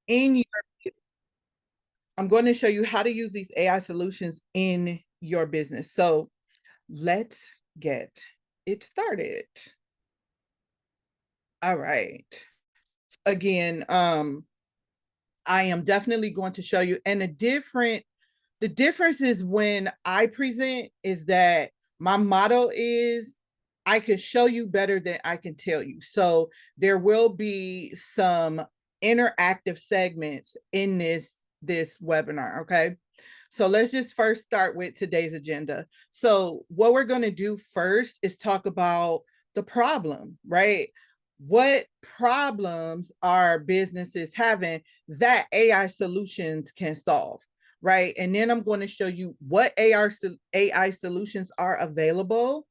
in your, I'm going to show you how to use these AI solutions in your business. So let's get it started. All right. Again, I am definitely going to show you, and the difference is when I present is that my motto is I can show you better than I can tell you. So there will be some interactive segments in this webinar, okay? So let's just first start with today's agenda. So what we're going to do first is talk about the problem, right? What problems are businesses having that AI solutions can solve, right? And then I'm going to show you what AI solutions are available,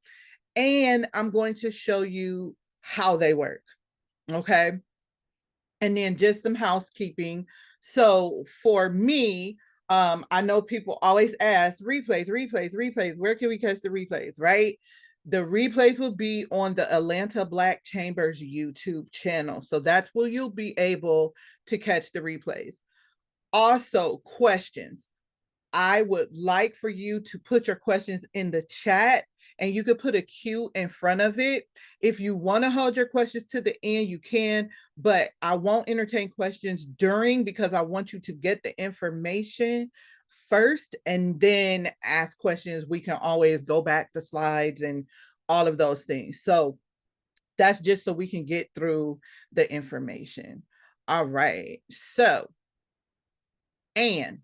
and I'm going to show you how they work, okay? And then just some housekeeping. So for me, I know people always ask replays. Where can we catch the replays, right? The replays will be on the Atlanta Black Chambers YouTube channel. So that's where you'll be able to catch the replays. Also, questions. I would like for you to put your questions in the chat, and you could put a Q in front of it. If you want to hold your questions to the end, you can, but I won't entertain questions during because I want you to get the information first and then ask questions. We can always go back to slides and all of those things. So that's just so we can get through the information. All right. So, and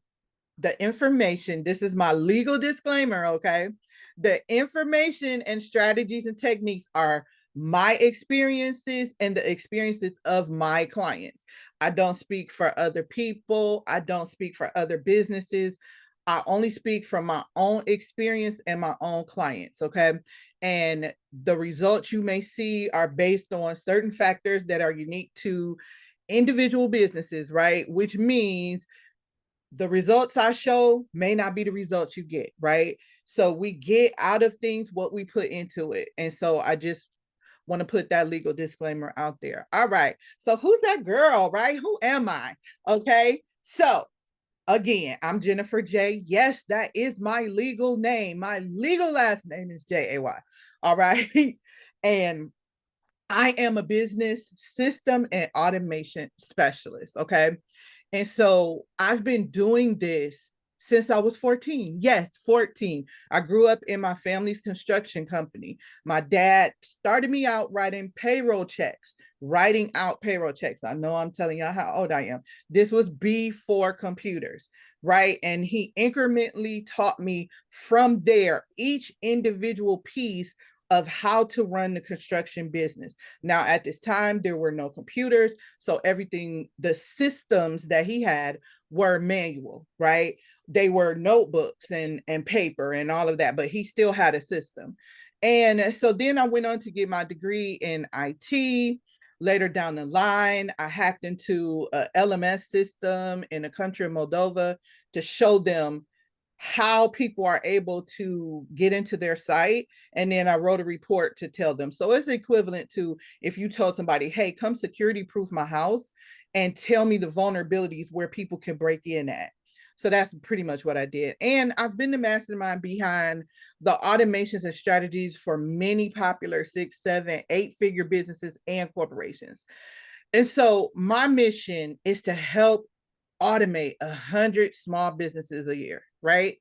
the information, this is my legal disclaimer, okay? The information and strategies and techniques are my experiences and the experiences of my clients. I don't speak for other people. I don't speak for other businesses. I only speak from my own experience and my own clients, okay? And the results you may see are based on certain factors that are unique to individual businesses, right? Which means the results I show may not be the results you get, right? So we get out of things what we put into it. And so I just want to put that legal disclaimer out there. All right. So who's that girl, right? Who am I? Okay. So again, I'm Jenifer Jay. Yes, that is my legal name. My legal last name is Jay. All right. And I am a business system and automation specialist. Okay. And so I've been doing this since I was 14. Yes, 14. I grew up in my family's construction company. My dad started me out writing payroll checks, writing out payroll checks. I know I'm telling y'all how old I am. This was before computers, right? And he incrementally taught me from there each individual piece of how to run the construction business. Now, at this time, there were no computers. So everything, the systems that he had were manual, right? They were notebooks and paper and all of that, but he still had a system. And so then I went on to get my degree in IT. Later down the line, I hacked into a LMS system in a country of Moldova to show them how people are able to get into their site. And then I wrote a report to tell them. So it's equivalent to if you told somebody, hey, come security proof my house and tell me the vulnerabilities where people can break in at. So that's pretty much what I did. And I've been the mastermind behind the automations and strategies for many popular 6, 7, 8-figure businesses and corporations. And so my mission is to help automate 100 small businesses a year, right?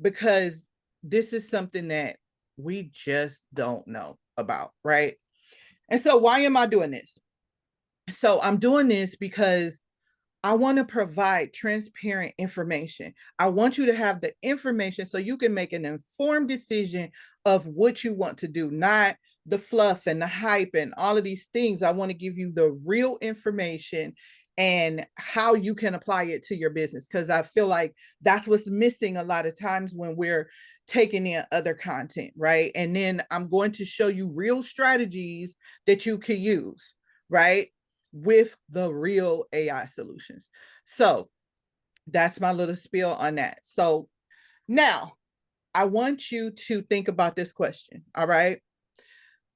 Because this is something that we just don't know about, right? And so why am I doing this? So I'm doing this because I want to provide transparent information. I want you to have the information so you can make an informed decision of what you want to do, not the fluff and the hype and all of these things. I want to give you the real information and how you can apply it to your business, because I feel like that's what's missing a lot of times when we're taking in other content, right? And then I'm going to show you real strategies that you can use, right, with the real AI solutions. So that's my little spiel on that. So now I want you to think about this question. All right.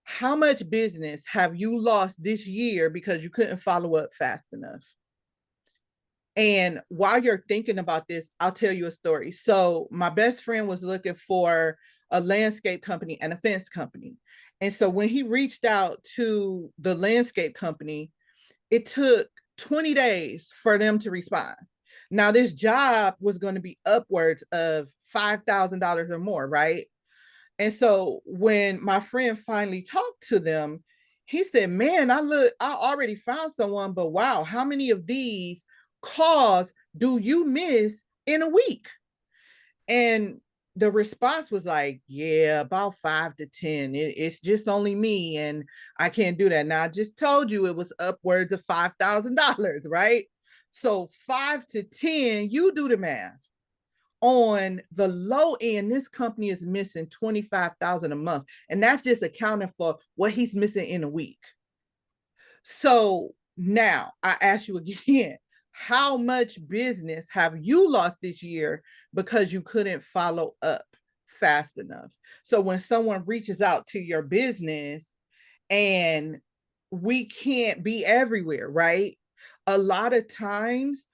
How much business have you lost this year because you couldn't follow up fast enough? And while you're thinking about this, I'll tell you a story. So my best friend was looking for a landscape company and a fence company. And so when he reached out to the landscape company, it took 20 days for them to respond. Now, this job was going to be upwards of $5,000 or more, right? And so when my friend finally talked to them, he said, "Man, I already found someone, but wow, how many of these calls do you miss in a week?" And the response was like, "Yeah, about 5 to 10. It's just only me, and I can't do that." Now, I just told you it was upwards of $5,000, right? So 5 to 10, you do the math. On the low end, this company is missing 25,000 a month, and that's just accounting for what he's missing in a week. So now I ask you again, how much business have you lost this year because you couldn't follow up fast enough? So when someone reaches out to your business, and we can't be everywhere, right? A lot of times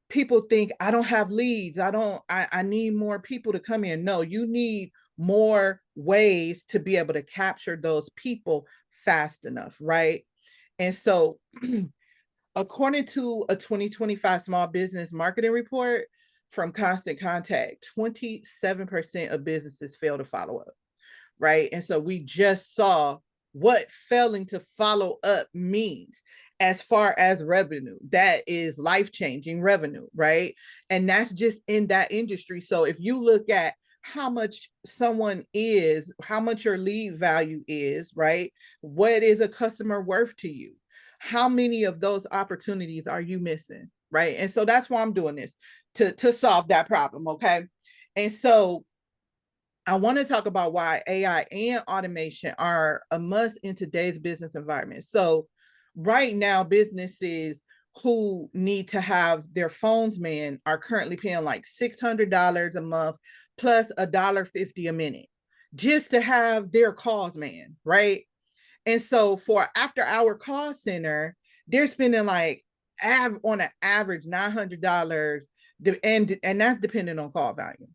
people think, I don't have leads. I need more people to come in. No, you need more ways to be able to capture those people fast enough, right? And so according to a 2025 small business marketing report from Constant Contact, 27% of businesses fail to follow up, right? And so we just saw what failing to follow up means as far as revenue. That is life-changing revenue, right? And that's just in that industry. So if you look at how much someone is, how much your lead value is, right? What is a customer worth to you? How many of those opportunities are you missing, right? And so that's why I'm doing this, to solve that problem, okay? And so I want to talk about why AI and automation are a must in today's business environment. So right now, businesses who need to have their phones manned are currently paying like $600 a month plus $1.50 a minute just to have their calls manned, right? And so for after hour call center, they're spending like on an average $900, and that's depending on call volume.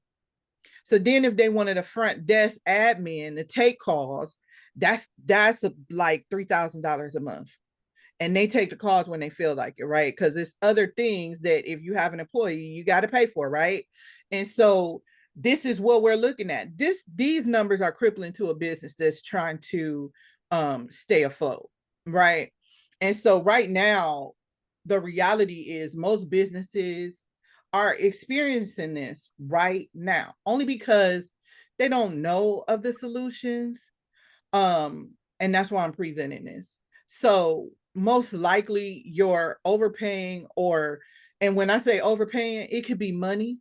So then if they wanted a front desk admin to take calls, that's like $3,000 a month. And they take the calls when they feel like it, right? Because it's other things that if you have an employee, you got to pay for, right? And so this is what we're looking at. These numbers are crippling to a business that's trying to stay afloat, right? And so right now, the reality is most businesses are experiencing this right now, only because they don't know of the solutions. And that's why I'm presenting this. So most likely you're overpaying, and when I say overpaying, it could be money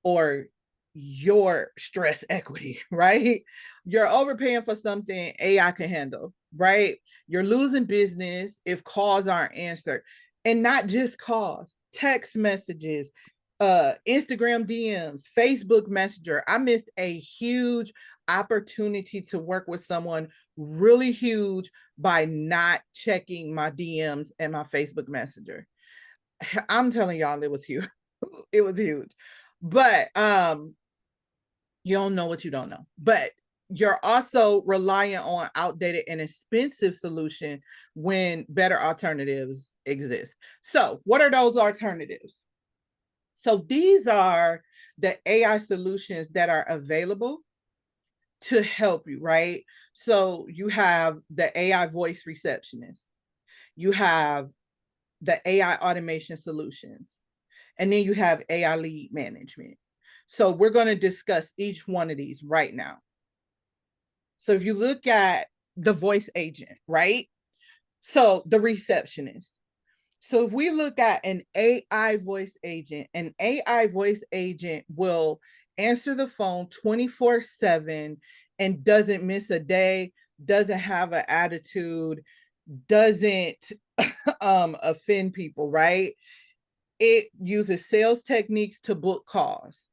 or your stress equity, right? You're overpaying for something AI can handle, right? You're losing business if calls aren't answered. And not just calls, text messages, Instagram DMs, Facebook Messenger. I missed a huge opportunity to work with someone really huge by not checking my DMs and my Facebook Messenger. I'm telling y'all, it was huge. It was huge. But you don't know what you don't know. But you're also relying on outdated and expensive solution when better alternatives exist. So what are those alternatives? So these are the AI solutions that are available to help you, right? So you have the AI voice receptionist, you have the AI automation solutions, and then you have AI lead management. So we're going to discuss each one of these right now. So if you look at the voice agent, right? So the receptionist. So if we look at an AI voice agent, an AI voice agent will answer the phone 24/7 and doesn't miss a day, doesn't have an attitude, doesn't offend people, right? It uses sales techniques to book calls.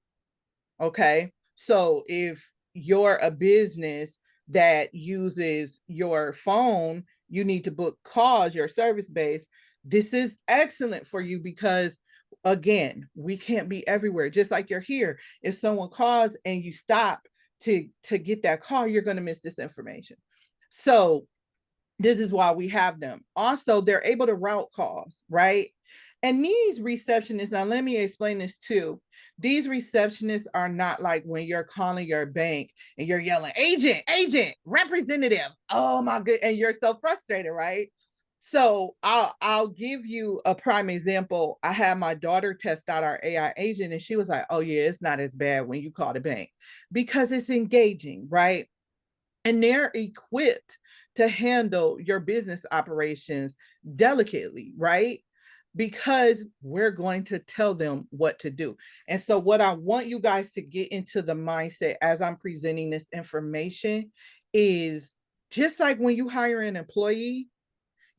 Okay. So if you're a business that uses your phone, you need to book calls, your service base. This is excellent for you because Again, we can't be everywhere. Just like you're here, if someone calls and you stop to get that call, you're going to miss this information. So this is why we have them. Also, they're able to route calls, right? And these receptionists, now let me explain this too. These receptionists are not like when you're calling your bank and you're yelling, agent, agent, representative. Oh my good. And you're so frustrated, right? So I'll give you a prime example. I had my daughter test out our AI agent, and she was like, oh yeah, it's not as bad when you call the bank because it's engaging, right? And they're equipped to handle your business operations delicately, right? Because we're going to tell them what to do. And so, what I want you guys to get into the mindset as I'm presenting this information is just like when you hire an employee,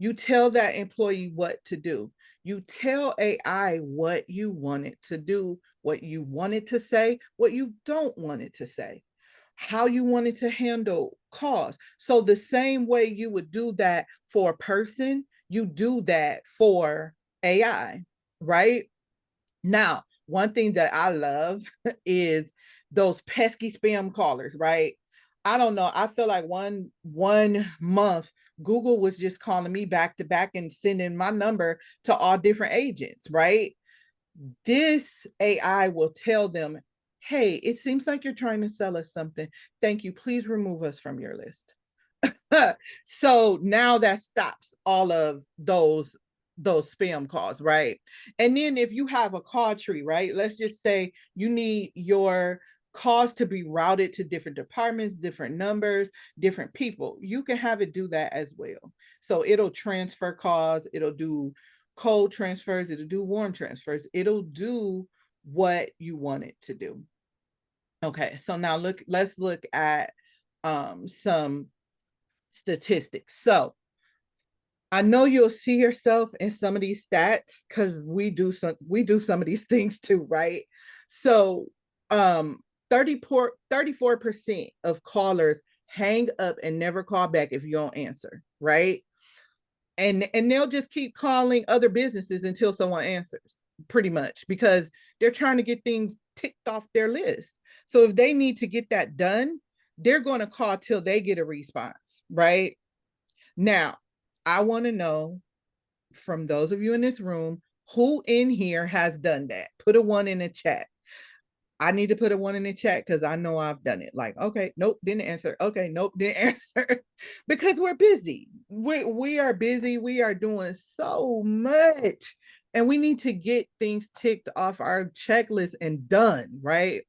you tell that employee what to do. You tell AI what you want it to do, what you want it to say, what you don't want it to say, how you wanted to handle calls. So the same way you would do that for a person, you do that for AI, right? Now, one thing that I love is those pesky spam callers, right? I don't know. I feel like one month Google was just calling me back to back and sending my number to all different agents, right? This AI will tell them, hey, it seems like you're trying to sell us something. Thank you. Please remove us from your list. So now that stops all of those spam calls, right? And then if you have a call tree, right? Let's just say you need your calls to be routed to different departments, different numbers, different people. You can have it do that as well. So it'll transfer calls, it'll do cold transfers, it'll do warm transfers, it'll do what you want it to do. Okay, so now let's look at some statistics. So I know you'll see yourself in some of these stats because we do some of these things too, right? So 34% of callers hang up and never call back if you don't answer, right? And they'll just keep calling other businesses until someone answers, pretty much, because they're trying to get things ticked off their list. So if they need to get that done, they're going to call till they get a response, right? Now, I want to know from those of you in this room, who in here has done that? Put a one in the chat. I need to put a one in the chat because I know I've done it. Like, okay, nope, didn't answer. Okay, nope, didn't answer. Because we're busy. We are busy. We are doing so much. And we need to get things ticked off our checklist and done, right?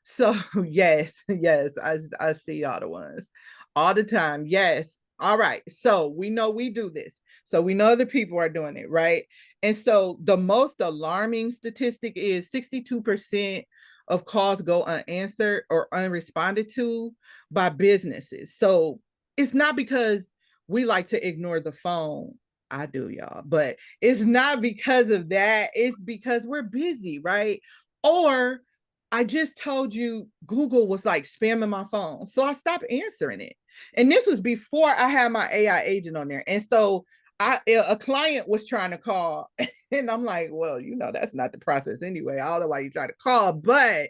So yes, yes, I see all the ones all the time. Yes. All right. So we know we do this. So we know other people are doing it, right? And so the most alarming statistic is 62% of calls go unanswered or unresponded to by businesses. So it's not because we like to ignore the phone. I do, y'all, but it's not because of that. It's because we're busy, right? Or I just told you Google was like spamming my phone. So I stopped answering it. And this was before I had my AI agent on there. And so a client was trying to call. And I'm like, well, that's not the process anyway. I don't know why you try to call, but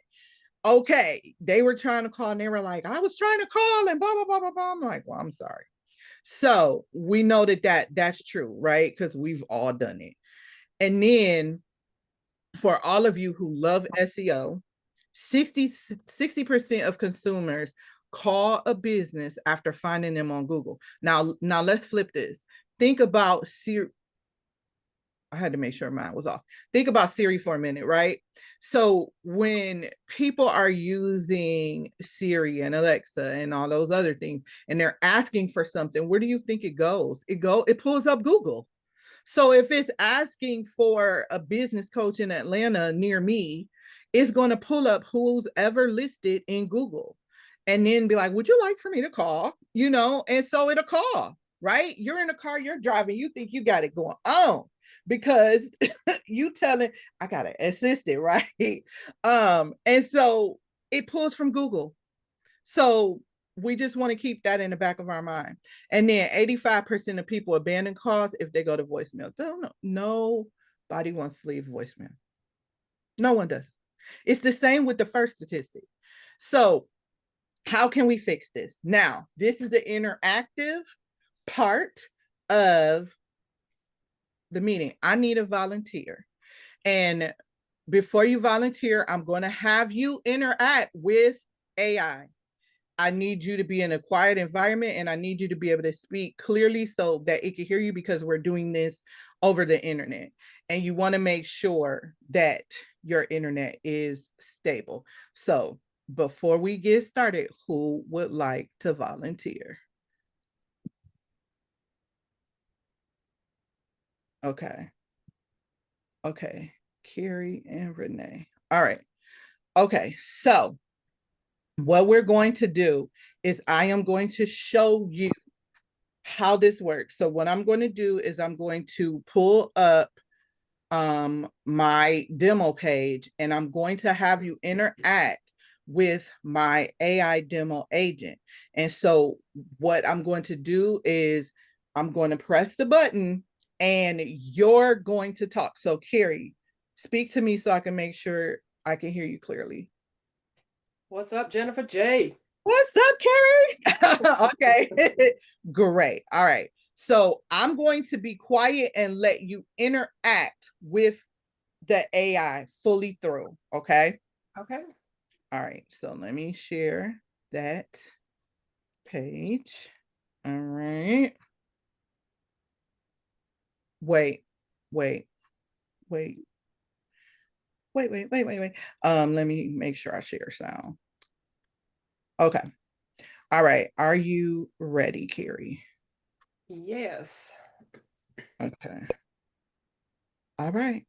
okay. They were trying to call and they were like, I was trying to call and blah, blah, blah, blah, blah. I'm like, well, I'm sorry. So we know that's true, right? Because we've all done it. And then for all of you who love SEO, 60% of consumers call a business after finding them on Google. Now let's flip this. Think about Siri. I had to make sure mine was off. Think about Siri for a minute, right? So when people are using Siri and Alexa and all those other things, and they're asking for something, where do you think it goes? It pulls up Google. So if it's asking for a business coach in Atlanta near me, it's going to pull up who's ever listed in Google and then be like, would you like for me to call? And so it'll call, right? You're in a car, you're driving, you think you got it going on because you telling, I got an assistant, right? And so it pulls from Google. So we just want to keep that in the back of our mind. And then 85% of people abandon calls if they go to voicemail. No Nobody wants to leave voicemail. No one does. It's the same with the first statistic. So, how can we fix this? Now, this is the interactive part of the meeting. I need a volunteer. And before you volunteer, I'm going to have you interact with AI. I need you to be in a quiet environment and I need you to be able to speak clearly so that it can hear you because we're doing this over the internet. And you want to make sure that your internet is stable. So before we get started, who would like to volunteer? Okay. Okay. Carrie and Renee. All right. Okay. So what we're going to do is I am going to show you how this works. So what I'm going to do is I'm going to pull up my demo page and I'm going to have you interact with my AI demo agent. And so what I'm going to do is I'm going to press the button and you're going to talk. So Carrie, speak to me so I can make sure I can hear you clearly. What's up, Jenifer Jay? What's up, Carrie? Okay, great. All right. So I'm going to be quiet and let you interact with the AI fully through. Okay. Okay. All right. So let me share that page. All right. Wait, wait, wait, wait. Let me make sure I share sound. Okay. All right. Are you ready, Carrie? Yes. Okay. All right.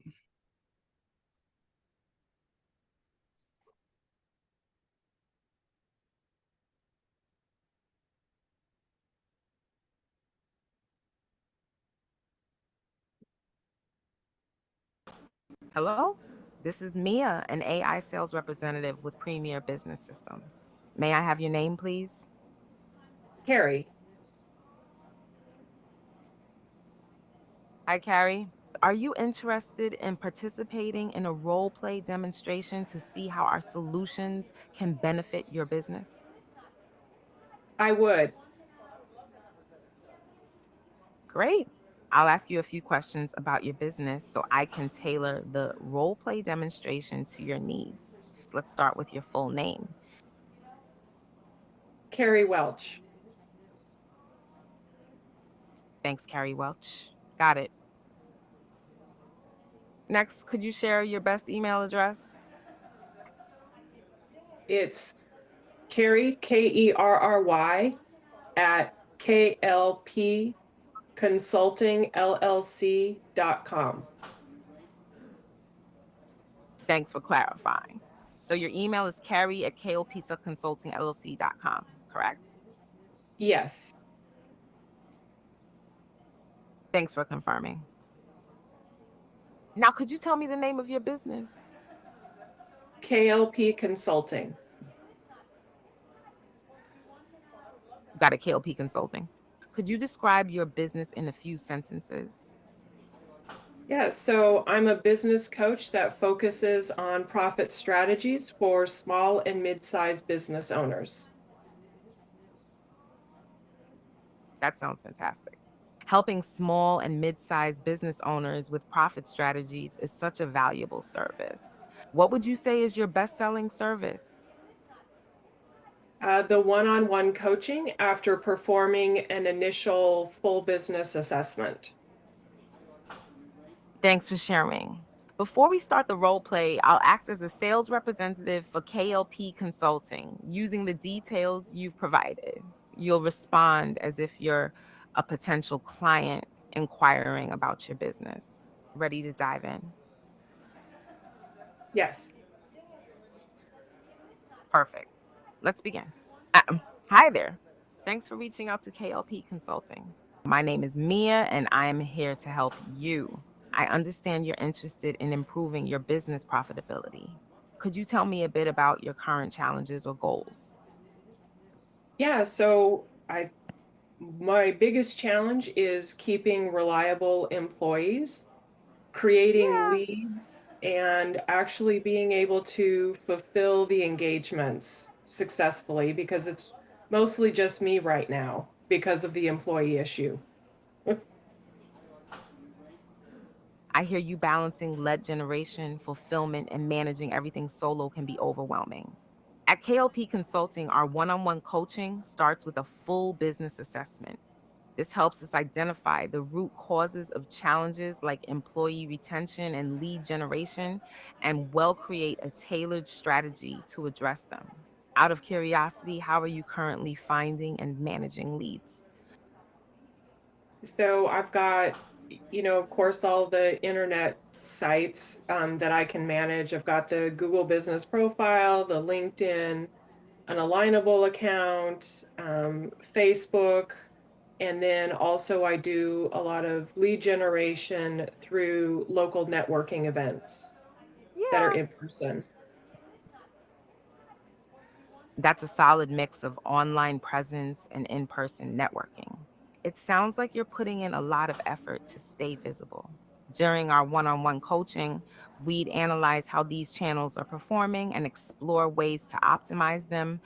Hello, this is Mia, an AI sales representative with Premier Business Systems. May I have your name, please? Carrie. Hi, Carrie. Are you interested in participating in a role play demonstration to see how our solutions can benefit your business? I would. Great. I'll ask you a few questions about your business so I can tailor the role play demonstration to your needs. Let's start with your full name. Carrie Welch. Thanks, Carrie Welch. Got it. Next, could you share your best email address? It's Carrie, Kerry, at klpconsultingllc.com. Thanks for clarifying. So your email is carrie at klpconsultingllc.com, correct? Yes. Thanks for confirming. Now, could you tell me the name of your business? KLP Consulting. Got it, KLP Consulting. Could you describe your business in a few sentences? Yeah, so I'm a business coach that focuses on profit strategies for small and mid-sized business owners. That sounds fantastic. Helping small and mid sized business owners with profit strategies is such a valuable service. What would you say is your best selling service? The one-on-one coaching after performing an initial full business assessment. Thanks for sharing. Before we start the role play, I'll act as a sales representative for KLP Consulting using the details you've provided. You'll respond as if you're a potential client inquiring about your business. Ready to dive in? Yes. Perfect. Let's begin. Hi there. Thanks for reaching out to KLP Consulting. My name is Mia, and I am here to help you. I understand you're interested in improving your business profitability. Could you tell me a bit about your current challenges or goals? Yeah, so my biggest challenge is keeping reliable employees. creating Yeah. leads and actually being able to fulfill the engagements successfully, because it's mostly just me right now because of the employee issue. I hear you. Balancing lead generation, fulfillment, and managing everything solo can be overwhelming. At KLP Consulting, our one on one coaching starts with a full business assessment. This helps us identify the root causes of challenges like employee retention and lead generation, and well create a tailored strategy to address them. Out of curiosity, how are you currently finding and managing leads? So I've got, of course, all the internet sites that I can manage. I've got the Google Business Profile, the LinkedIn, an Alignable account, Facebook, and then also I do a lot of lead generation through local networking events that are Yeah. in person. That's a solid mix of online presence and in person networking. It sounds like you're putting in a lot of effort to stay visible. During our one on one coaching, we'd analyze how these channels are performing and explore ways to optimize them,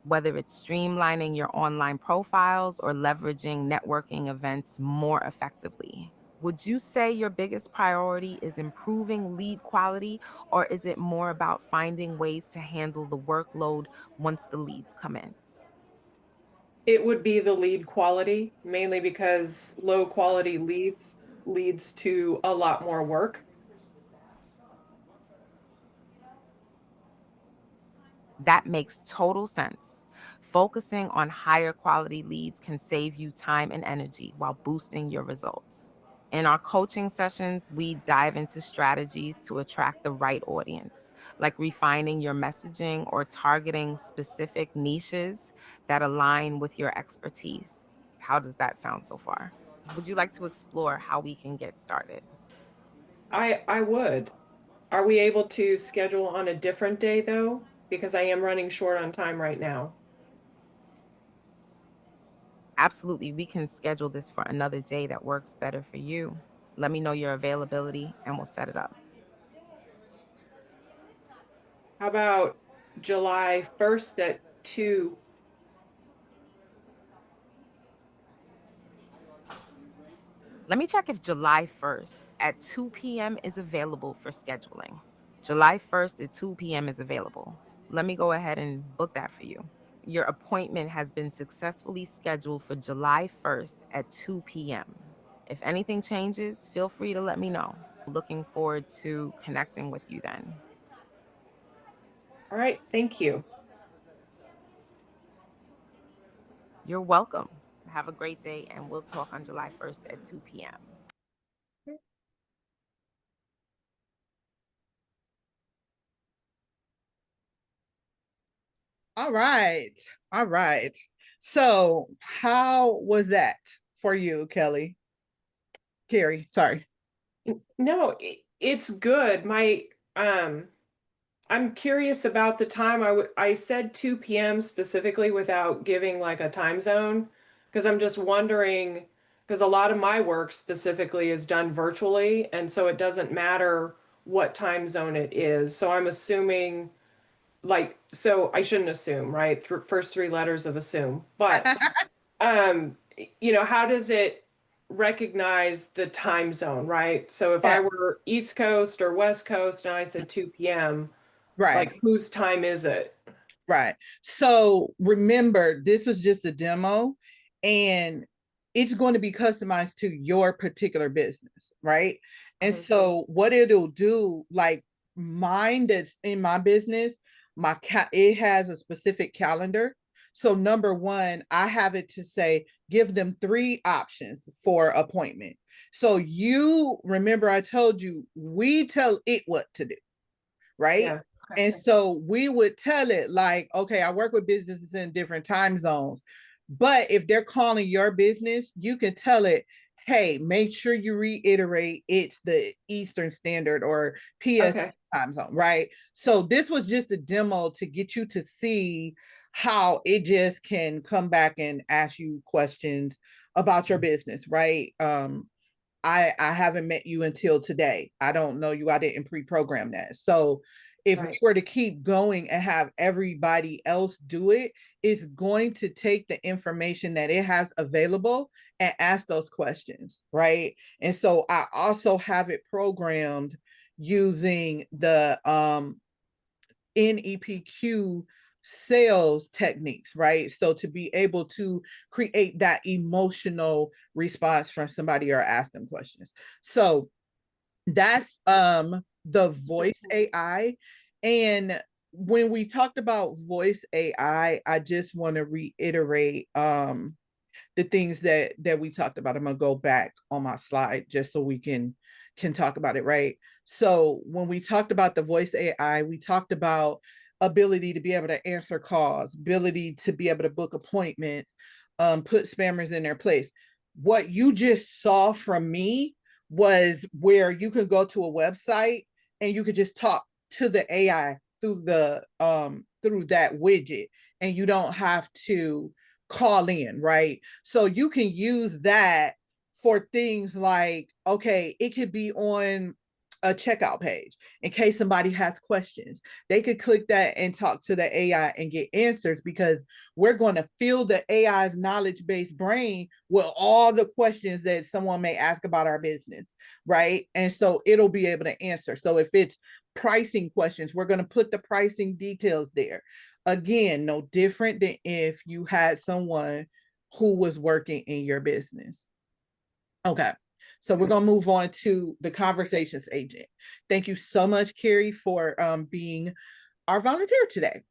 whether it's streamlining your online profiles or leveraging networking events more effectively. Would you say your biggest priority is improving lead quality, or is it more about finding ways to handle the workload once the leads come in? It would be the lead quality, mainly because low quality leads to a lot more work. That makes total sense. Focusing on higher quality leads can save you time and energy while boosting your results. In our coaching sessions, we dive into strategies to attract the right audience, like refining your messaging or targeting specific niches that align with your expertise. How does that sound so far? Would you like to explore how we can get started? I would. Are we able to schedule on a different day though? Because I am running short on time right now. Absolutely. We can schedule this for another day that works better for you. Let me know your availability and we'll set it up. How about July 1st at 2? Let me check if July 1st at 2 p.m. is available for scheduling. July 1st at 2 p.m. is available. Let me go ahead and book that for you. Your appointment has been successfully scheduled for July 1st at 2 p.m. If anything changes, feel free to let me know. Looking forward to connecting with you then. All right, thank you. You're welcome. Have a great day, and we'll talk on July 1st at 2 p.m. All right. All right. So, how was that for you, Kelly? Carrie, sorry. No, it's good. Um, I'm curious about the time. I said 2 p.m. specifically without giving like a time zone, because I'm just wondering, because a lot of my work specifically is done virtually, and so it doesn't matter what time zone it is. So I'm assuming, like, so I shouldn't assume, right? First three letters of assume. But um, how does it recognize the time zone, right? So if I Yeah, were East Coast or West Coast and I said 2 p.m., right. like whose time is it? Right. So remember, this was just a demo and it's going to be customized to your particular business, right? And Okay. so what it'll do, like mine that's in my business, it has a specific calendar. So number one, I have it to say, give them three options for appointment. So you remember I told you we tell it what to do, right? Yeah. And so we would tell it like, okay, I work with businesses in different time zones. But if they're calling your business, you can tell it, hey, make sure you reiterate it's the Eastern Standard or PST Okay. time zone, right? So this was just a demo to get you to see how it just can come back and ask you questions about your business, right? I haven't met you until today. I don't know you. I didn't pre-program that. So if we were to keep going and have everybody else do it, it's going to take the information that it has available and ask those questions, right? And so I also have it programmed using the NEPQ sales techniques, right? So to be able to create that emotional response from somebody or ask them questions. So that's the voice AI. And when we talked about voice AI, I just want to reiterate the things that we talked about. I'm gonna go back on my slide just so we can talk about it, right? So when we talked about the voice AI, we talked about ability to be able to answer calls, ability to be able to book appointments, put spammers in their place. What you just saw from me was where you could go to a website and you could just talk to the AI through the through that widget, and you don't have to call in, right? So you can use that for things like, okay, it could be on a checkout page in case somebody has questions. They could click that and talk to the AI and get answers, because we're going to fill the AI's knowledge-based brain with all the questions that someone may ask about our business, right? And so it'll be able to answer. So if it's pricing questions, we're going to put the pricing details there. Again, no different than if you had someone who was working in your business. Okay. So we're going to move on to the conversations agent. Thank you so much, Carrie, for being our volunteer today.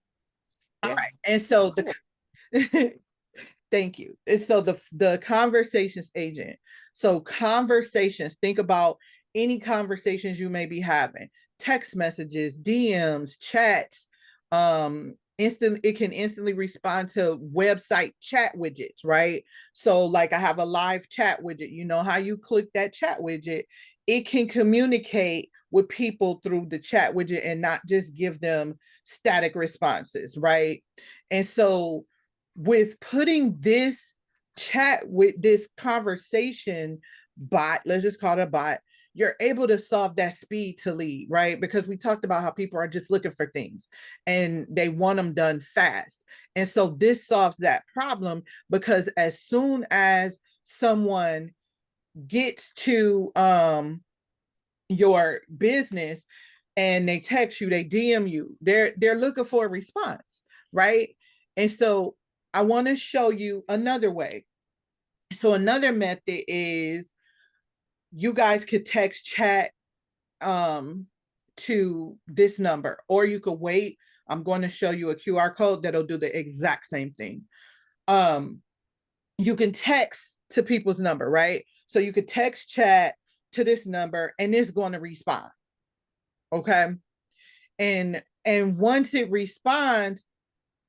All right. And so the thank you. And so the conversations agent. So conversations, think about any conversations you may be having, text messages, DMs, chats, it can instantly respond to website chat widgets, right? So like I have a live chat widget. You know how you click that chat widget, it can communicate with people through the chat widget and not just give them static responses, right? And so with putting this chat with this conversation bot, let's just call it a bot, you're able to solve that speed to lead, right? Because we talked about how people are just looking for things and they want them done fast. And so this solves that problem, because as soon as someone gets to your business and they text you, they DM you, they're looking for a response, right? And so I want to show you another way. So another method is you guys could text chat to this number, or you could wait. I'm going to show you a QR code that'll do the exact same thing. You can text to people's number, right? So you could text chat to this number and it's going to respond. Okay. And once it responds,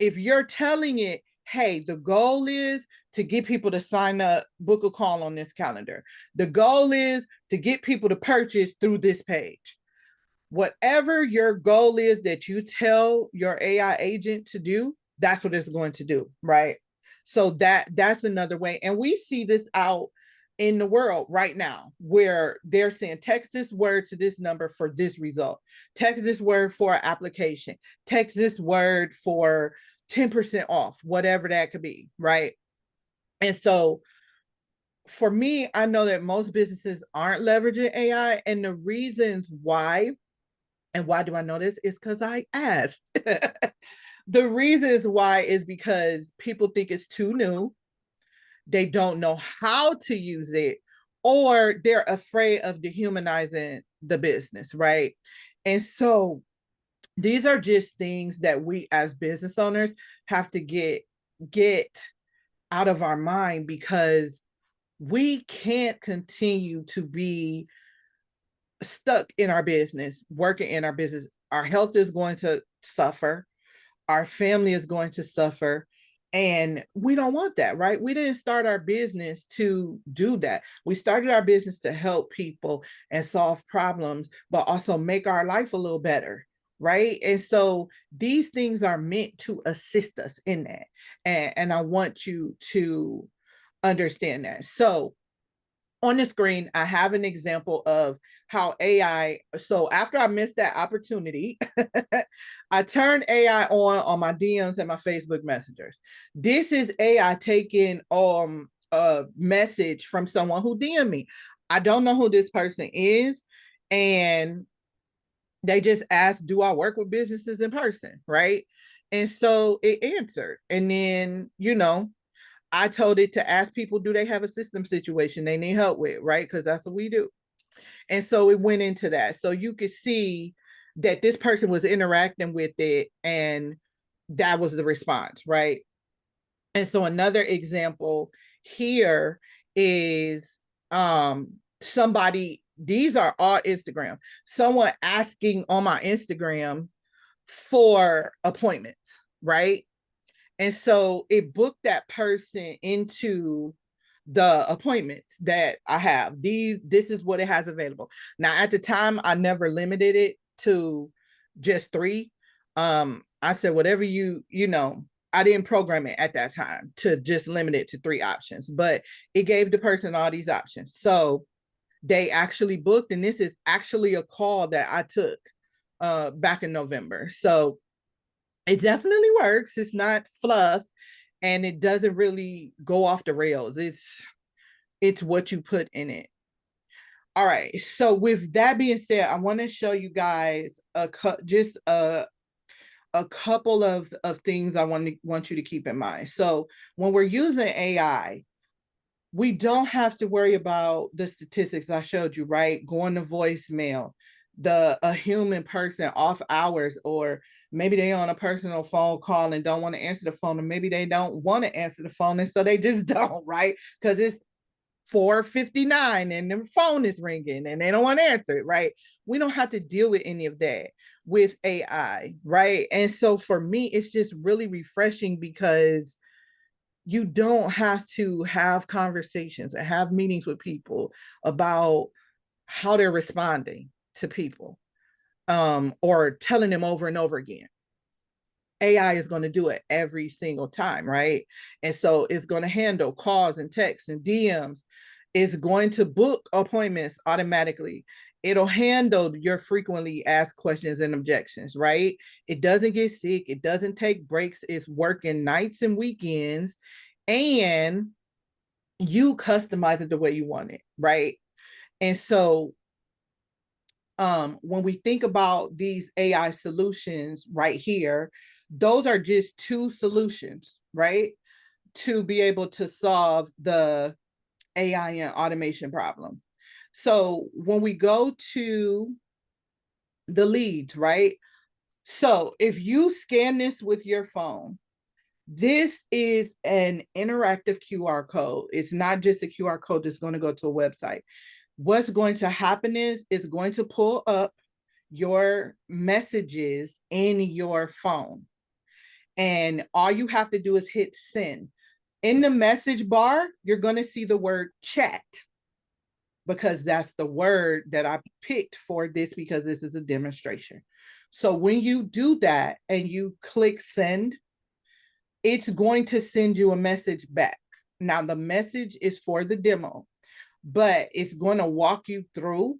if you're telling it, hey, the goal is to get people to sign up, book a call on this calendar. The goal is to get people to purchase through this page. Whatever your goal is that you tell your AI agent to do, that's what it's going to do, right? So that's another way. And we see this out in the world right now, where they're saying text this word to this number for this result, text this word for an application, text this word for 10% off, whatever that could be, right? And so for me, I know that most businesses aren't leveraging AI, and the reasons why, and why do I know this, is because I asked. The reasons why is because people think it's too new, they don't know how to use it, or they're afraid of dehumanizing the business, right? And so these are just things that we as business owners have to get out of our mind, because we can't continue to be stuck in our business, working in our business. Our health is going to suffer, our family is going to suffer, and we don't want that, right? We didn't start our business to do that. We started our business to help people and solve problems, but also make our life a little better, right? And so these things are meant to assist us in that. And I want you to understand that. So on the screen, I have an example of how AI, so after I missed that opportunity, I turned AI on my DMs and my Facebook messengers. This is AI taking a message from someone who DM'd me. I don't know who this person is, and they just asked, do I work with businesses in person, right? And so it answered. And then, I told it to ask people, do they have a system situation they need help with, right? Because that's what we do. And so it went into that. So you could see that this person was interacting with it, and that was the response, right? And so another example here is somebody, these are all Instagram, someone asking on my Instagram for appointments, right? And so it booked that person into the appointments that I have. This is what it has available. Now, at the time, I never limited it to just 3. I said, whatever I didn't program it at that time to just limit it to 3 options, but it gave the person all these options. So they actually booked, and this is actually a call that I took back in November. So it definitely works. It's not fluff, and it doesn't really go off the rails. It's what you put in it. All right. So with that being said, I want to show you guys just a couple of things I want you to keep in mind. So when we're using AI, we don't have to worry about the statistics I showed you, right? Going to voicemail, a human person off hours, or maybe they on a personal phone call and don't want to answer the phone, or maybe they don't want to answer the phone, and so they just don't, right? Because it's 4:59 and the phone is ringing and they don't want to answer it, right? We don't have to deal with any of that with AI, right? And so for me, it's just really refreshing because you don't have to have conversations and have meetings with people about how they're responding to people, or telling them over and over again. AI is going to do it every single time, right? And so it's going to handle calls and texts and DMs. It's going to book appointments automatically. It'll handle your frequently asked questions and objections, right? It doesn't get sick. It doesn't take breaks. It's working nights and weekends, and you customize it the way you want it, right? And so when we think about these AI solutions right here, those are just 2 solutions, right? To be able to solve the AI and automation problem. So when we go to the leads, right? So if you scan this with your phone, this is an interactive QR code. It's not just a QR code that's going to go to a website. What's going to happen is it's going to pull up your messages in your phone. And all you have to do is hit send. In the message bar, you're going to see the word chat, because that's the word that I picked for this, because this is a demonstration. So when you do that and you click send, it's going to send you a message back. Now, the message is for the demo, but it's going to walk you through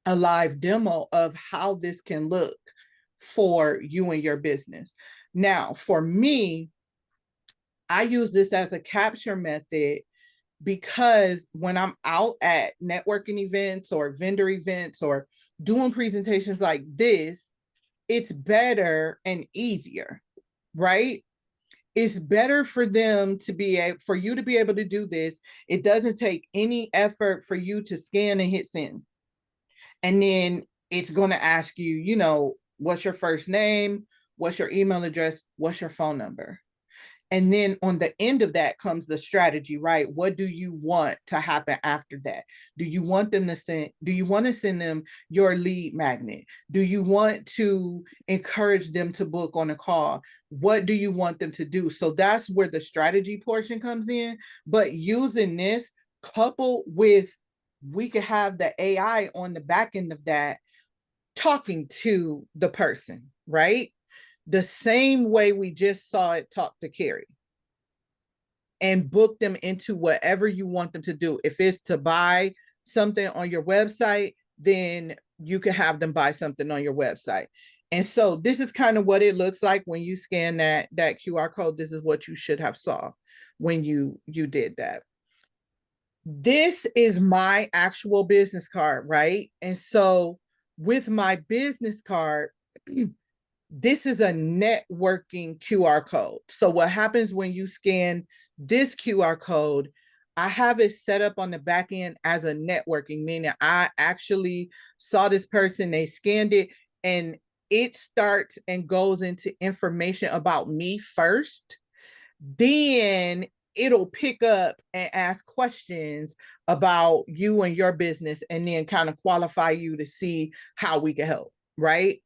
a live demo of how this can look for you and your business. Now, for me, I use this as a capture method because when I'm out at networking events or vendor events or doing presentations like this, it's better and easier, right? It's better for them to for you to be able to do this. It doesn't take any effort for you to scan and hit send. And then it's going to ask you, what's your first name? What's your email address? What's your phone number? And then on the end of that comes the strategy, right? What do you want to happen after that? Do you want to send them your lead magnet? Do you want to encourage them to book on a call? What do you want them to do? So that's where the strategy portion comes in. But using this coupled with, we could have the AI on the back end of that talking to the person, right? The same way we just saw it talk to Carrie. and book them into whatever you want them to do. If it's to buy something on your website, then you can have them buy something on your website. And so this is kind of what it looks like when you scan that QR code. This is what you should have saw when you did that. This is my actual business card, right? And so with my business card, this is a networking QR code. So what happens when you scan this QR code, I have it set up on the back end as a networking, meaning I actually saw this person, they scanned it, and it starts and goes into information about me first. Then it'll pick up and ask questions about you and your business, and then kind of qualify you to see how we can help, right?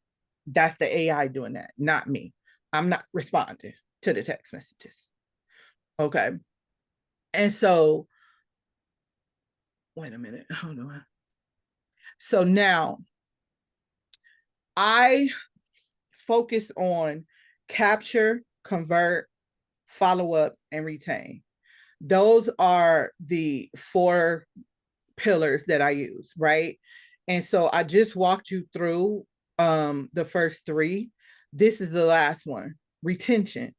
That's the AI doing that, not me. I'm not responding to the text messages. Okay. And so, wait a minute. Hold on. So now I focus on capture, convert, follow up, and retain. Those are the 4 pillars that I use, right? And so I just walked you through the first 3. This is the last one, retention.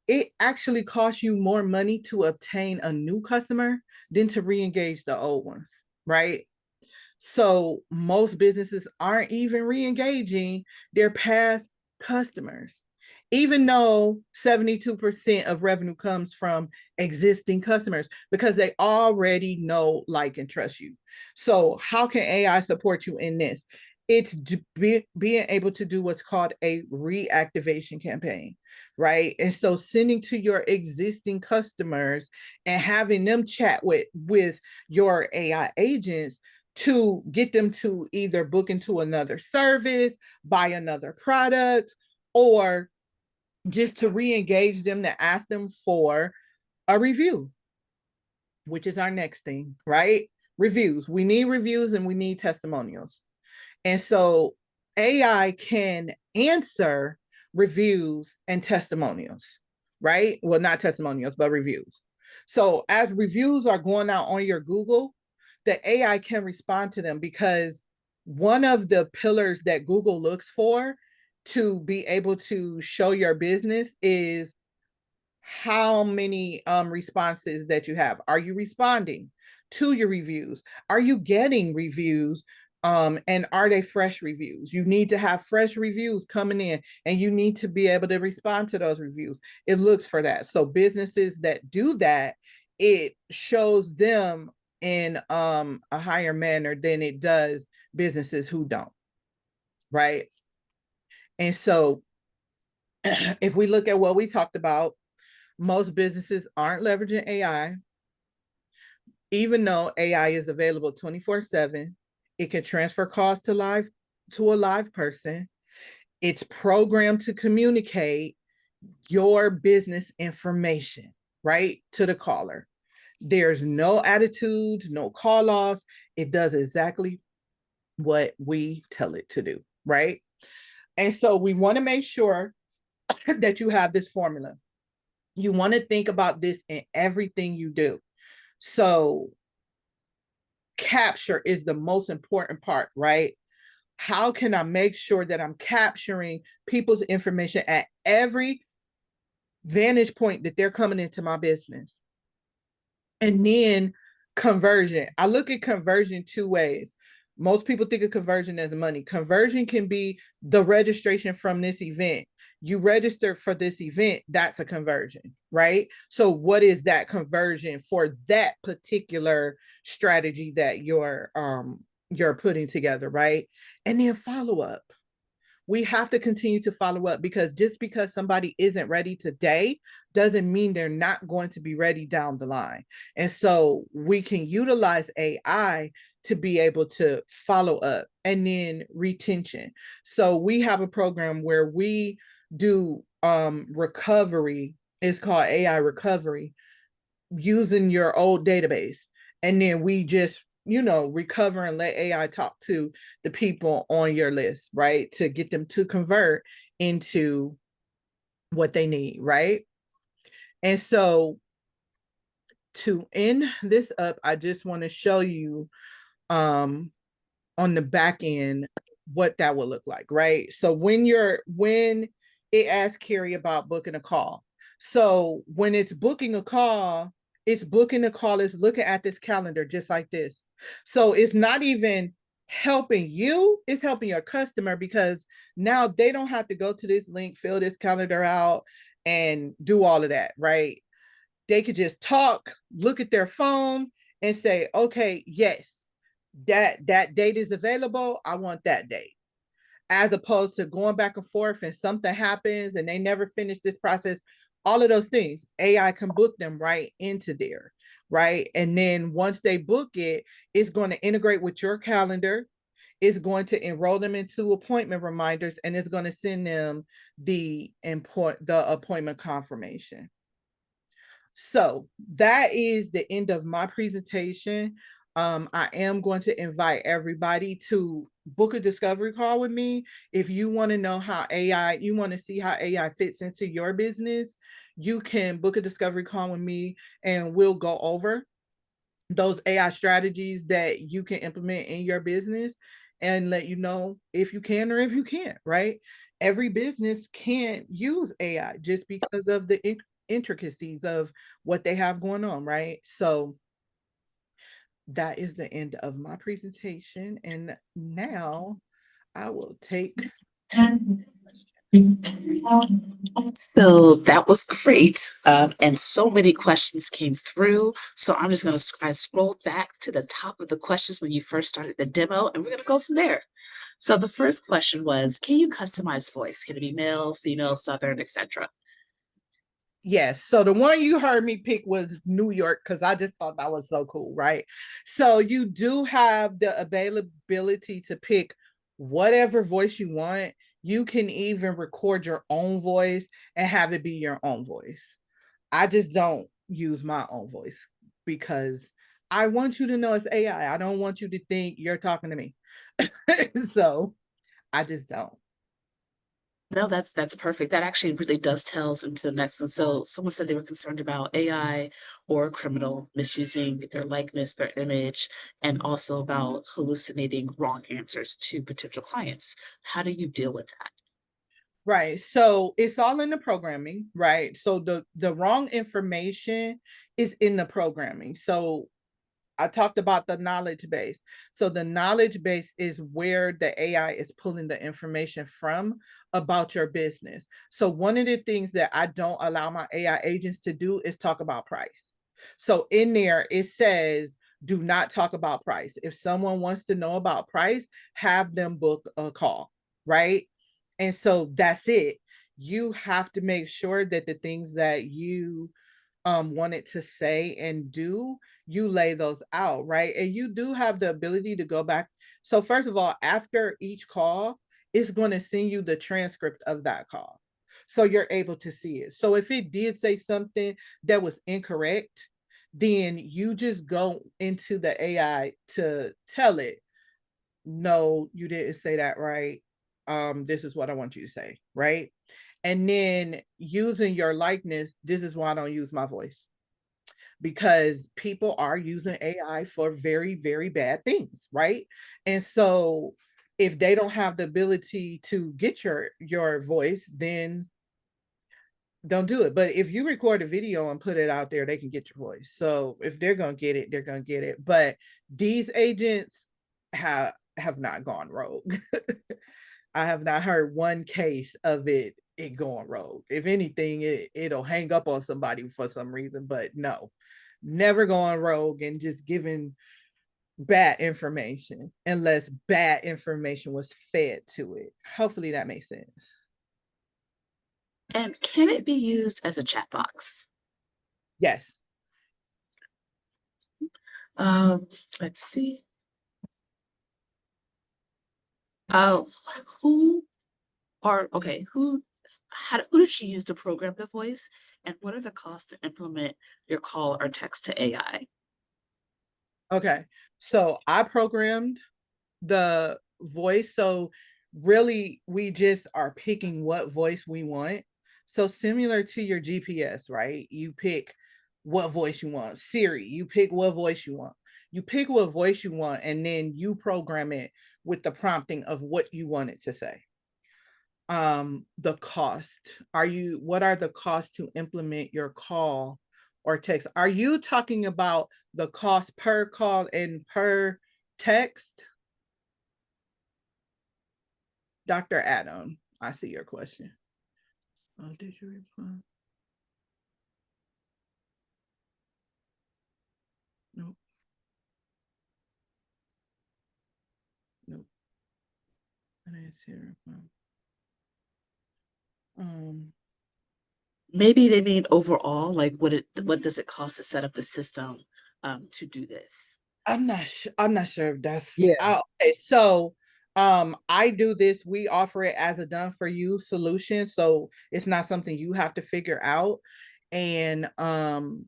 It actually costs you more money to obtain a new customer than to re-engage the old ones, right? So most businesses aren't even re-engaging their past customers, even though 72% of revenue comes from existing customers, because they already know, like, and trust you. So how can AI support you in this? It's being able to do what's called a reactivation campaign, right? And so sending to your existing customers and having them chat with your AI agents to get them to either book into another service, buy another product, or just to re-engage them, to ask them for a review, which is our next thing, right? Reviews. We need reviews and we need testimonials. And so AI can answer reviews and testimonials, right? Well, not testimonials, but reviews. So as reviews are going out on your Google, the AI can respond to them, because one of the pillars that Google looks for to be able to show your business is how many responses that you have. Are you responding to your reviews? Are you getting reviews? And are they fresh reviews? You need to have fresh reviews coming in, and you need to be able to respond to those reviews. It looks for that. So businesses that do that, it shows them in a higher manner than it does businesses who don't, right? And so if we look at what we talked about, most businesses aren't leveraging AI, even though AI is available 24/7. It can transfer calls to a live person. It's programmed to communicate your business information, right, to the caller. There's no attitudes, no call offs. It does exactly what we tell it to do, right? And so we want to make sure that you have this formula. You want to think about this in everything you do. So capture is the most important part, right? How can I make sure that I'm capturing people's information at every vantage point that they're coming into my business? And then conversion. I look at conversion 2 ways. Most people think of conversion as money. Conversion can be the registration from this event. You register for this event, that's a conversion, right? So what is that conversion for that particular strategy that you're putting together, right? And then follow up. We have to continue to follow up, because just because somebody isn't ready today doesn't mean they're not going to be ready down the line. And so we can utilize AI to be able to follow up. And then retention. So we have a program where we do recovery. It's called AI recovery, using your old database. And then we just recover and let AI talk to the people on your list, right? To get them to convert into what they need, right? And so to end this up, I just want to show you on the back end what that will look like, right? So when it asks Carrie about booking a call. So when it's booking a call, it's looking at this calendar just like this. So it's not even helping you, it's helping your customer, because now they don't have to go to this link, fill this calendar out, and do all of that, right? They could just talk, look at their phone, and say, okay, yes, that date is available. I want that date. As opposed to going back and forth and something happens and they never finish this process. All of those things, AI can book them right into there, right? And then once they book it, it's going to integrate with your calendar. It's going to enroll them into appointment reminders, and it's going to send them the appointment confirmation. So that is the end of my presentation. I am going to invite everybody to book a discovery call with me. If you want to know how you want to see how AI fits into your business, you can book a discovery call with me and we'll go over those AI strategies that you can implement in your business and let you know if you can or if you can't, right? Every business can't use AI just because of the intricacies of what they have going on, right? So that is the end of my presentation. And now I will take. So that was great. And so many questions came through. So I'm just going to scroll back to the top of the questions when you first started the demo, and we're going to go from there. So the first question was, can you customize voice? Can it be male, female, Southern, etc.? Yes. So the one you heard me pick was New York, because I just thought that was so cool, right? So you do have the availability to pick whatever voice you want. You can even record your own voice and have it be your own voice. I just don't use my own voice because I want you to know it's AI. I don't want you to think you're talking to me. So I just don't. No, that's perfect. That actually really dovetails into the next one. So someone said they were concerned about AI or a criminal misusing their likeness, their image, and also about hallucinating wrong answers to potential clients. How do you deal with that? Right. So it's all in the programming, right? So the wrong information is in the programming. So I talked about the knowledge base. So the knowledge base is where the AI is pulling the information from about your business. So one of the things that I don't allow my AI agents to do is talk about price. So in there, it says, do not talk about price. If someone wants to know about price, have them book a call, right? And so that's it. You have to make sure that the things that you wanted to say and do, you lay those out, right? And you do have the ability to go back. So first of all, after each call, it's going to send you the transcript of that call. So you're able to see it. So if it did say something that was incorrect, then you just go into the AI to tell it, no, you didn't say that right. This is what I want you to say, right? And then using your likeness, this is why I don't use my voice, because people are using AI for very, very bad things, right? And so if they don't have the ability to get your voice, then don't do it. But if you record a video and put it out there, they can get your voice. So if they're gonna get it, they're gonna get it. But these agents have not gone rogue. I have not heard one case of it going rogue. If anything, it'll hang up on somebody for some reason, but no, never going rogue and just giving bad information unless bad information was fed to it. Hopefully that makes sense. And can it be used as a chat box? Yes. Let's see. Uh, who who did she use to program the voice, and what are the costs to implement your call or text to AI? Okay. So I programmed the voice. So really, we just are picking what voice we want. So similar to your GPS, right? You pick what voice you want. Siri, you pick what voice you want. You pick what voice you want, and then you program it with the prompting of what you want it to say. The cost. What are the costs to implement your call or text? Are you talking about the cost per call and per text? Dr. Adam, I see your question. Oh, did you reply? Nope. Nope. I didn't see your reply. Maybe they mean overall, like what does it cost to set up the system to do this? I'm not sure if that's Yeah. okay. So I do this. We offer it as a done for you solution. So it's not something you have to figure out. And all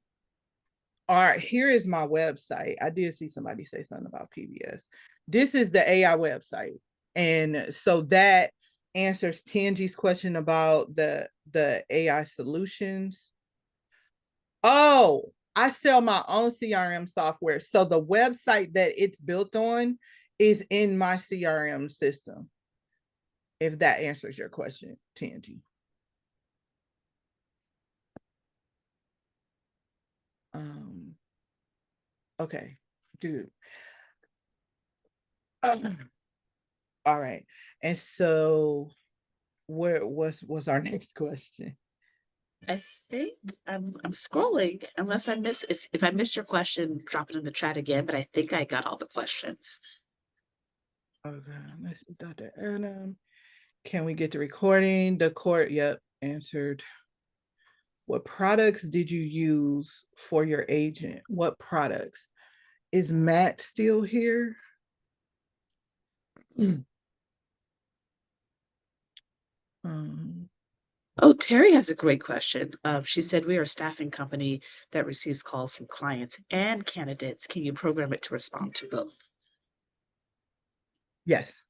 right, here is my website. I did see somebody say something about PBS. This is the AI website. And so that answers Tangi's question about the AI solutions. Oh, I sell my own CRM software. So the website that it's built on is in my CRM system. If that answers your question, Tangi. Okay, dude. All right. And so where was our next question? I think I'm scrolling unless I miss if I missed your question, drop it in the chat again, but I think I got all the questions. Okay, let's see, Dr. Adam. Can we get the recording? The court, yep, answered. What products did you use for your agent? What products? Is Matt still here? Oh, Terry has a great question. She said, we are a staffing company that receives calls from clients and candidates. Can you program it to respond to both? Yes.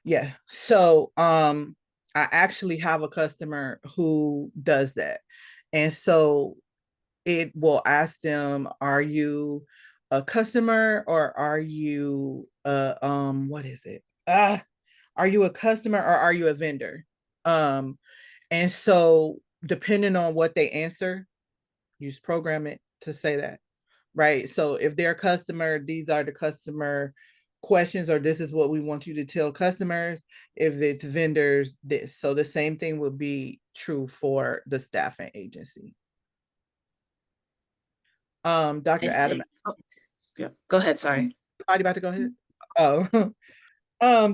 Yeah. So I actually have a customer who does that. And so it will ask them, are you a customer or are you what is it? Are you a customer or are you a vendor? And so depending on what they answer, you just program it to say that, right? So if they're a customer, these are the customer questions, or this is what we want you to tell customers. If it's vendors, this. So the same thing would be true for the staffing agency. Dr. Adam. Oh, yeah, go ahead. Sorry. Somebody about to go ahead? Oh.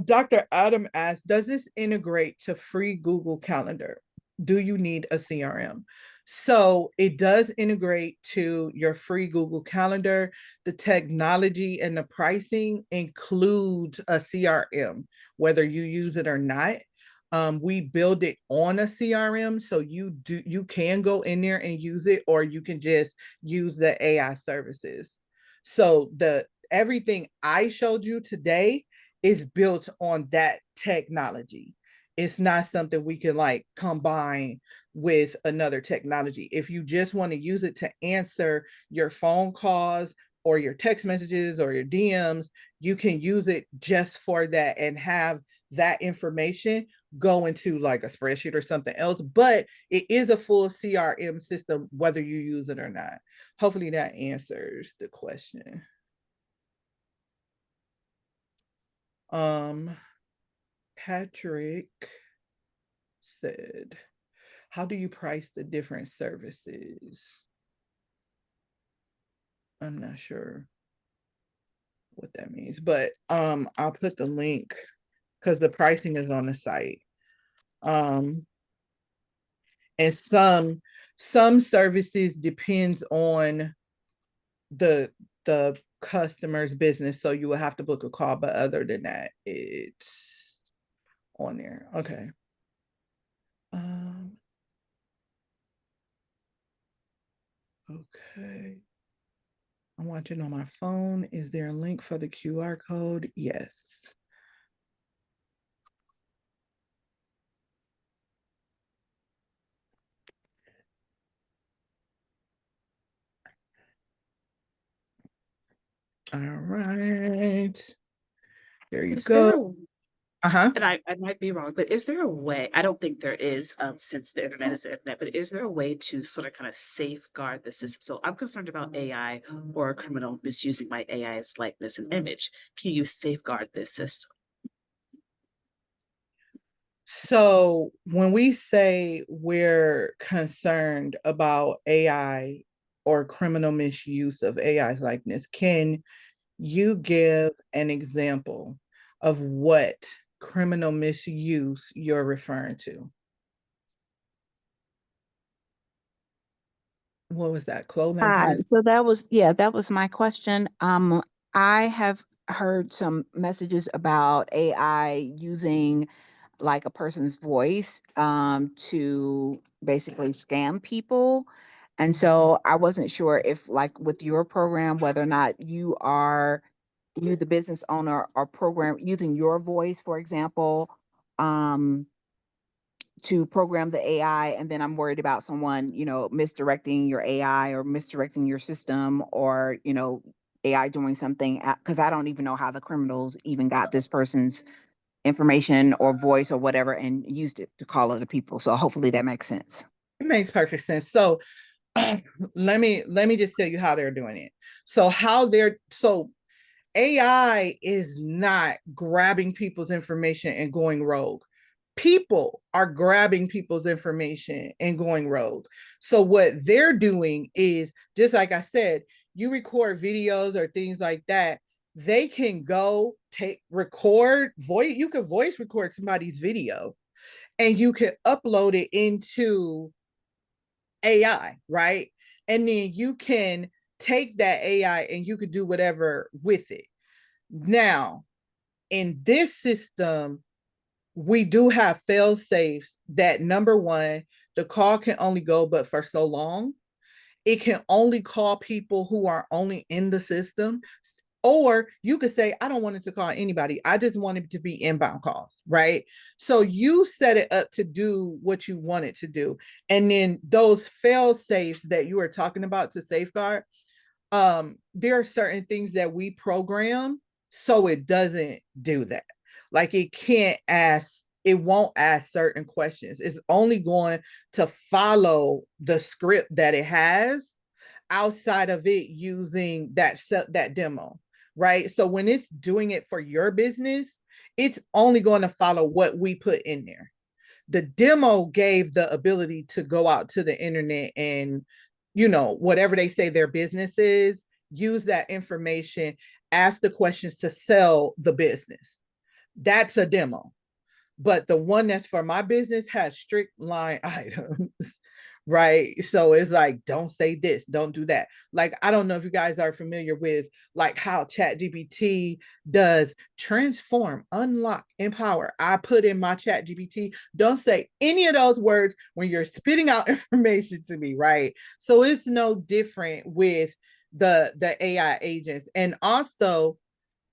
Dr. Adam asked, does this integrate to free Google Calendar? Do you need a CRM? So it does integrate to your free Google Calendar. The technology and the pricing includes a CRM, whether you use it or not. We build it on a CRM, so you can go in there and use it, or you can just use the AI services. So everything I showed you today is built on that technology. It's not something we can like combine with another technology. If you just want to use it to answer your phone calls or your text messages or your DMs, you can use it just for that and have that information go into like a spreadsheet or something else. But it is a full CRM system, whether you use it or not. Hopefully that answers the question. Patrick said, how do you price the different services? I'm not sure what that means, but I'll put the link because the pricing is on the site. And some services depends on the customer's business, so you will have to book a call, but other than that, it's on there. Okay. Okay. I'm watching on my phone. Is there a link for the QR code? Yes. All right. There you Is go. there a Uh-huh. And I might be wrong, but is there a way? I don't think there is, since the internet is the internet, but is there a way to sort of kind of safeguard the system? So I'm concerned about AI or a criminal misusing my AI's likeness and image. Can you safeguard this system? So when we say we're concerned about AI or criminal misuse of AI's likeness, can you give an example of what criminal misuse you're referring to? What was that? Clothing, Hi. beauty? So that was my question. I have heard some messages about AI using like a person's voice to basically scam people. And so I wasn't sure if like with your program, whether or not you the business owner are program using your voice, for example, um, to program the AI, and then I'm worried about someone, misdirecting your AI or misdirecting your system, or, AI doing something, because I don't even know how the criminals even got this person's information or voice or whatever and used it to call other people. So hopefully that makes sense. It makes perfect sense. So let me just tell you how they're doing it. So AI is not grabbing people's information and going rogue. People are grabbing people's information and going rogue. So what they're doing is, just like I said, you record videos or things like that, they can go record voice. You can voice record somebody's video and you can upload it into AI, right? And then you can take that AI and you could do whatever with it. Now, in this system, we do have fail safes that, number one, the call can only go but for so long. It can only call people who are only in the system. Or you could say, I don't want it to call anybody. I just want it to be inbound calls, right? So you set it up to do what you want it to do. And then those fail safes that you were talking about to safeguard, there are certain things that we program so it doesn't do that. Like it won't ask certain questions. It's only going to follow the script that it has outside of it using that demo, right? So when it's doing it for your business, it's only going to follow what we put in there. The demo gave the ability to go out to the internet and, whatever they say their business is, use that information, ask the questions to sell the business. That's a demo. But the one that's for my business has strict line items, right? So it's like, don't say this, don't do that. Like, I don't know if you guys are familiar with like how Chat GPT does transform, unlock, empower. I put in my Chat GPT, don't say any of those words when you're spitting out information to me, right? So it's no different with the AI agents. And also,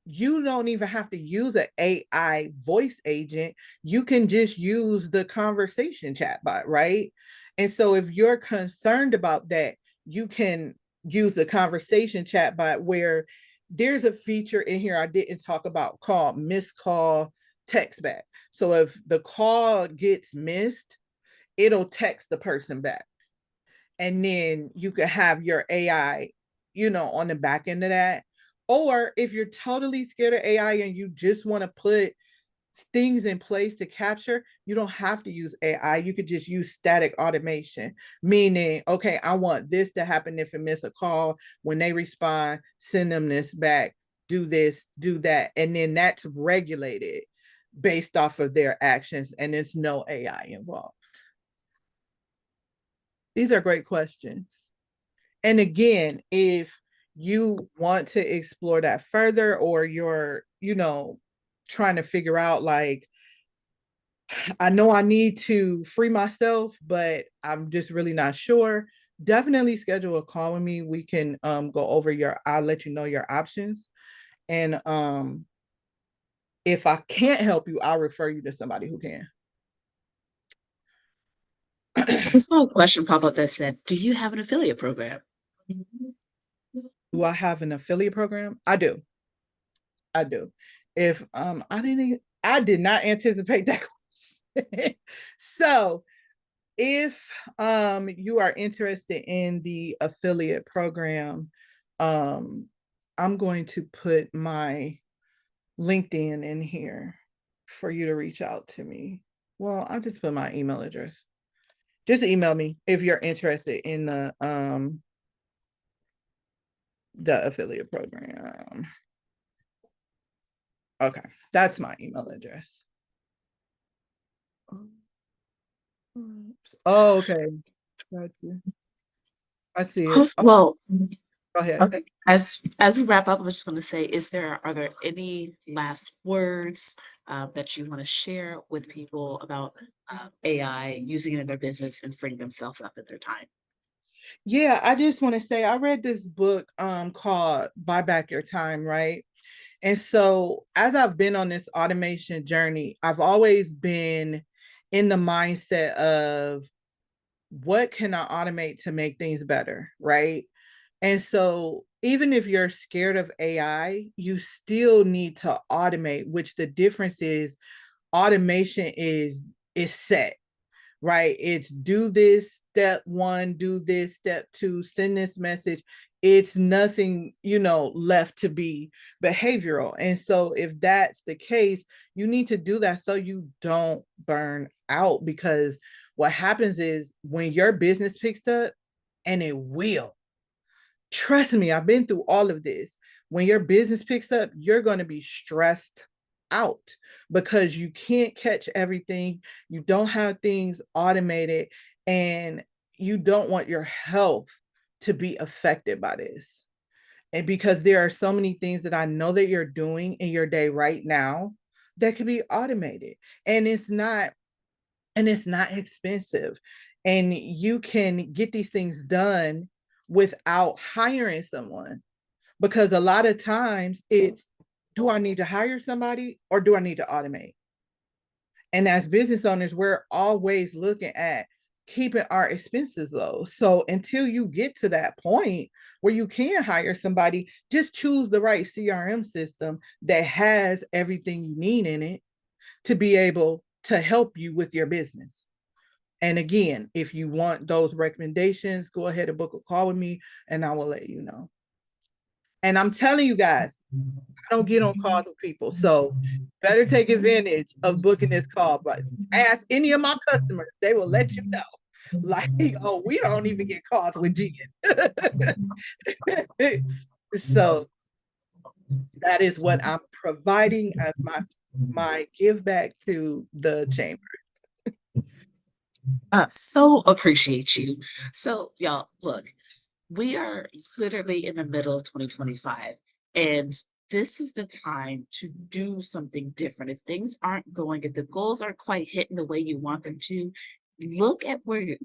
you don't even have to use an AI voice agent. You can just use the conversation chatbot, right? And so if you're concerned about that, you can use the conversation chatbot where there's a feature in here I didn't talk about called missed call text back. So if the call gets missed, it'll text the person back. And then you could have your AI, on the back end of that. Or if you're totally scared of AI and you just want to put things in place to capture, you don't have to use AI. You could just use static automation, meaning, okay, I want this to happen if it miss a call. When they respond, send them this back, do this, do that. And then that's regulated based off of their actions, and there's no AI involved. These are great questions. And again, if you want to explore that further, or you're, trying to figure out like, I know I need to free myself, but I'm just really not sure, definitely schedule a call with me. We can go over I'll let you know your options. And if I can't help you, I'll refer you to somebody who can. I saw a question pop up that said, do you have an affiliate program? Do I have an affiliate program? I do. I do. If I did not anticipate that question. So if you are interested in the affiliate program, I'm going to put my LinkedIn in here for you to reach out to me. Well, I'll just put my email address. Just email me if you're interested in the affiliate program. Okay, that's my email address. Oh, okay. Got you. I see it. Well, Go ahead. okay. As we wrap up, I was just going to say, are there any last words that you want to share with people about AI, using it in their business and freeing themselves up in their time? Yeah, I just want to say I read this book called Buy Back Your Time, right? And so as I've been on this automation journey, I've always been in the mindset of what can I automate to make things better, right? And so even if you're scared of AI, you still need to automate, which the difference is automation is set, right? It's do this step one, do this step two, send this message. It's nothing, left to be behavioral. And so if that's the case, you need to do that so you don't burn out, because what happens is when your business picks up, and it will, trust me, I've been through all of this. When your business picks up, you're going to be stressed out because you can't catch everything. You don't have things automated, and you don't want your health to be affected by this. And because there are so many things that I know that you're doing in your day right now that could be automated, and it's not expensive, and you can get these things done without hiring someone, because a lot of times it's, do I need to hire somebody or do I need to automate? And as business owners, we're always looking at keeping our expenses low. So until you get to that point where you can hire somebody, just choose the right CRM system that has everything you need in it to be able to help you with your business. And again, if you want those recommendations, go ahead and book a call with me and I will let you know. And I'm telling you guys, I don't get on calls with people. So better take advantage of booking this call. But ask any of my customers, they will let you know. Like, oh, we don't even get calls with Jen. So that is what I'm providing as my give back to the chamber. So appreciate you. So y'all, look, we are literally in the middle of 2025, and this is the time to do something different. If things aren't going, if the goals aren't quite hitting the way you want them to, look at what you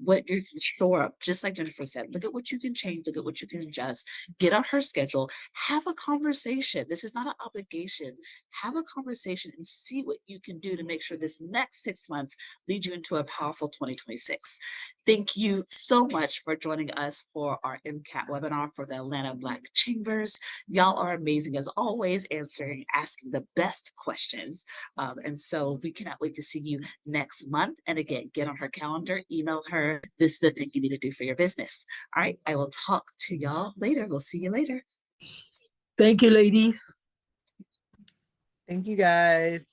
can shore up. Just like Jenifer said, look at what you can change, look at what you can adjust, get on her schedule, have a conversation. This is not an obligation. Have a conversation and see what you can do to make sure this next 6 months leads you into a powerful 2026. Thank you so much for joining us for our MCAT webinar for the Atlanta Black Chambers. Y'all are amazing as always, asking the best questions. And so we cannot wait to see you next month. And again, get on her calendar, email her. This is the thing you need to do for your business. All right, I will talk to y'all later. We'll see you later. Thank you, ladies. Thank you, guys.